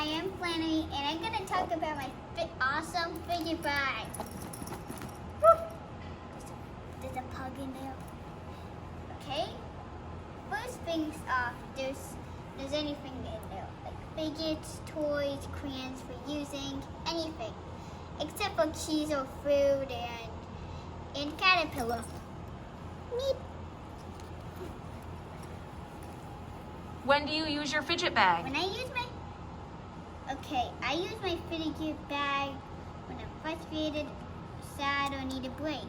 am Flannery, and I'm going to talk about my awesome fidget bag. There's a pug in there. Okay. First things off, there's anything in there, like fidgets, toys, crayons for using, anything, except for cheese or food and caterpillar. Meep. When do you use your fidget bag? When I use my fidget bag when I'm frustrated, sad, or need a break.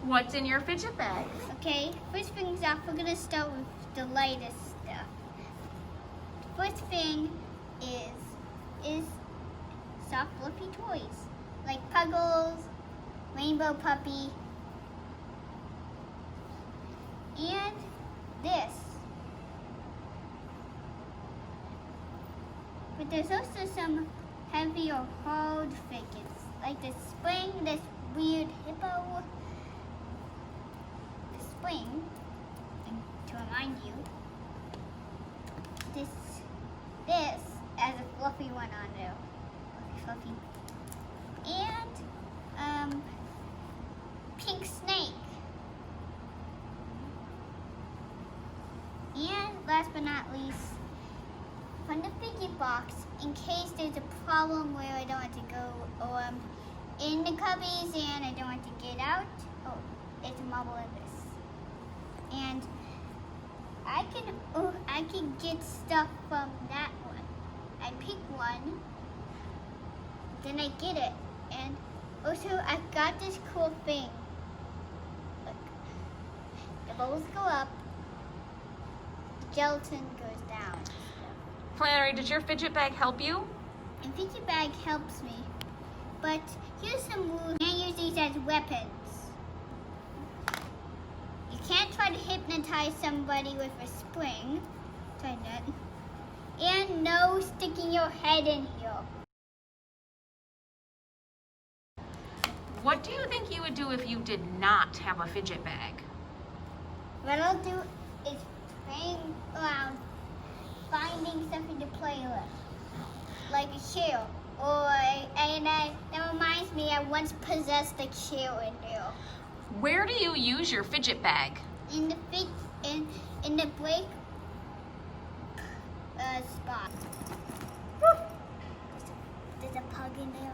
What's in your fidget bag? Okay, first things off, we're gonna start with the lightest stuff. First thing is soft fluffy toys, like Puggles, Rainbow Puppy, and this. But there's also some heavy or hard fidgets, like the spring, this weird hippo. The spring, and to remind you, this has a fluffy one on there, fluffy. And pink snake. And last but not least, from the fidget box, in case there's a problem where I don't want to go, or I'm in the cubbies and I don't want to get out, it's a marble in this. And I can get stuff from that one. I pick one, then I get it. And also I got this cool thing. Look, the bubbles go up, the gelatin goes down. Flannery, does your fidget bag help you? And fidget bag helps me, but here's some rules. You can't use these as weapons. You can't try to hypnotize somebody with a spring. Try that. And no sticking your head in here. What do you think you would do if you did not have a fidget bag? What I'll do is playing around, finding something to play with, like a chair. That reminds me, I once possessed a chair in there. Where do you use your fidget bag? In the break spot. There's a pug in there.